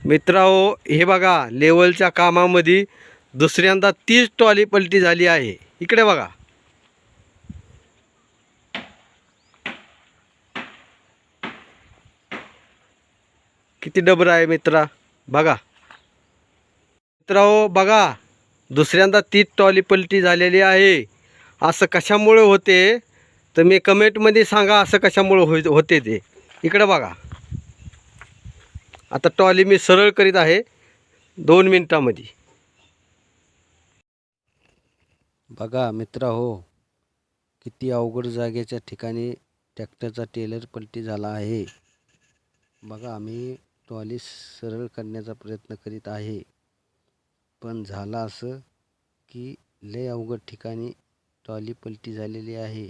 मित्रांनो, हे बघा लेवलच्या कामामध्ये दुसऱ्यांदा 30 ट्रॉली पलटी झाली आहे. इकडे बघा. किती डबर आहे मित्रा, बघा. मित्रांनो बघा, दुसऱ्यांदा 30 ट्रॉली पलटी झालेली आहे. असं कशामुळे होते तर मी कमेंटमध्ये सांगा, असं कशामुळे होते ते. इकडे बघा. आता ट्रॉली मी सरळ करीत आहे 2 मिनिटांमध्ये. बघा मित्रांनो, किती अवघड जागेच्या ठिकाणी ट्रॅक्टरचा टेलर पलटी झाला आहे. बघा, आम्ही ट्रॉली सरळ करण्याचा प्रयत्न करीत आहे, पण झालं असं की लय अवघड ठिकाणी ट्रॉली पलटी झालेली आहे.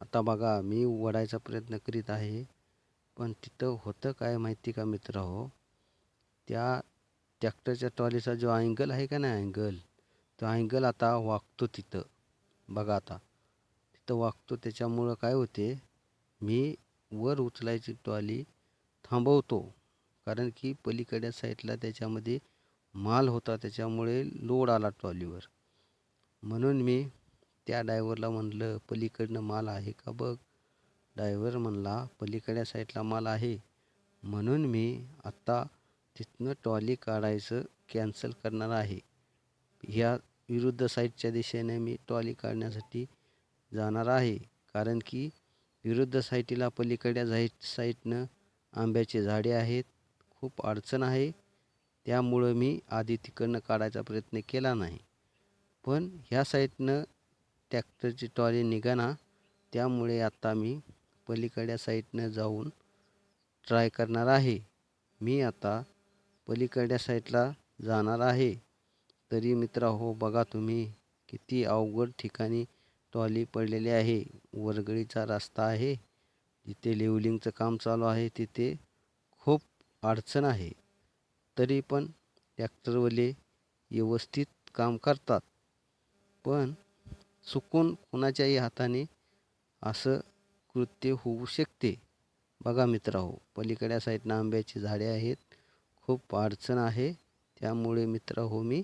आता बघा, मी वडायचा प्रयत्न करीत आहे, पण तिथं होतं काय माहिती का मित्रांनो, त्या ट्रॅक्टरच्या ट्रॉलीचा जो अँगल आहे का नाही, तो अँगल आता वाकतो तिथं. बघा, आता तिथं वाकतो. त्याच्यामुळं काय होते, मी वर उचलायची ट्रॉली थांबवतो, कारण की पलीकडच्या साईडला त्याच्यामध्ये माल होता, त्याच्यामुळे लोड आला ट्रॉलीवर. म्हणून मी त्या ड्रायव्हरला म्हणलं, पलीकडनं माल आहे का बघ. ड्रायव्हर म्हणला पलीकडच्या साईडला माल आहे. म्हणून मी आत्ता तिथनं ट्रॉली काढायचं कॅन्सल करणार आहे. ह्या विरुद्ध साईडच्या दिशेने मी ट्रॉली काढण्यासाठी जाणार आहे, कारण की विरुद्ध साईडला पलीकडच्या साईडनं आंब्याची झाडे आहेत, खूप अडचण आहे. त्यामुळं मी आधी तिकडनं काढायचा प्रयत्न केला नाही, पण ह्या साईडनं ट्रॅक्टरची ट्रॉली निघाना. त्यामुळे आता मी पलीकडच्या साईडनं जाऊन ट्राय करणार आहे. मी आता पलीकडच्या साईडला जाणार आहे. तरी मित्रांनो बघा, तुम्ही किती अवघड ठिकाणी ट्रॉली पडलेली आहे. वरगळीचा रस्ता आहे, जिथे लेवलिंगचं काम चालू आहे, तिथे खूप अडचण आहे. तरी पण ट्रॅक्टरवाले व्यवस्थित काम करतात, पण चुकून कुणाच्याही हाताने असं कृत्य होऊ शकते. बघा मित्रांनो, पलीकडच्या साईडनं आंब्याची झाडे आहेत, खूप अडचण आहे. त्यामुळे मित्रांनो, मी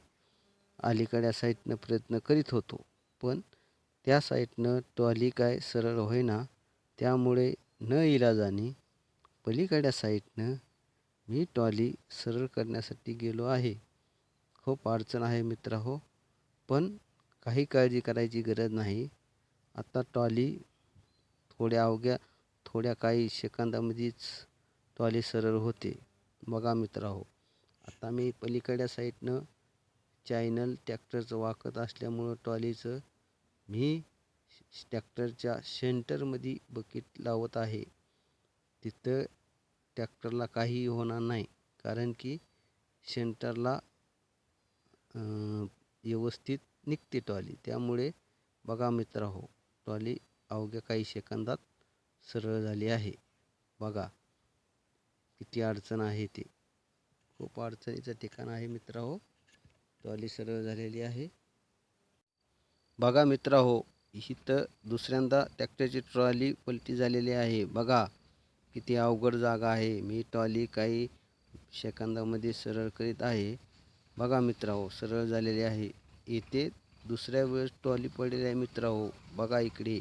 अलीकडच्या साईडनं प्रयत्न करीत होतो, पण त्या साईडनं ट्रॉली काय सरळ होईना. त्यामुळे न इलाजाने पलीकडच्या साईडनं मी ट्रॉली सरळ करण्यासाठी गेलो आहे. खूप अडचण आहे मित्रांनो, पण काही काळजी करायची गरज नाही. आता ट्रॉली थोड्या काही सेकंदामध्येच ट्रॉली सरळ होते. बघा मित्रांनो, आता मी पलीकडच्या साईडनं चॅनल ट्रॅक्टरचं वाकत असल्यामुळं ट्रॉलीचं मी ट्रॅक्टरच्या सेंटरमध्ये बकेट लावत आहे. तिथं ट्रॅक्टरला काहीही होणार नाही, कारण की सेंटरला व्यवस्थित निघते ट्रॉली. त्यामुळे बघा मित्रांनो, ट्रॉली अवघ्या काही सेकंदात सरळ झाली आहे. बघा किती अडचण आहे ते. खूप अडचणीचं ठिकाण आहे मित्रांनो. ट्रॉली सरळ झालेली आहे. बघा मित्रांनो, इथं दुसऱ्यांदा ट्रॅक्टरची ट्रॉली पलटी झालेली आहे. बघा किती अवघड जागा आहे. मी ट्रॉली काही सेकंदामध्ये सरळ करीत आहे. बघा मित्रांनो, सरळ झालेली आहे. इथे दुसऱ्या वेळेस ट्रॉली पडलेली आहे मित्रांनो. बघा इकडे.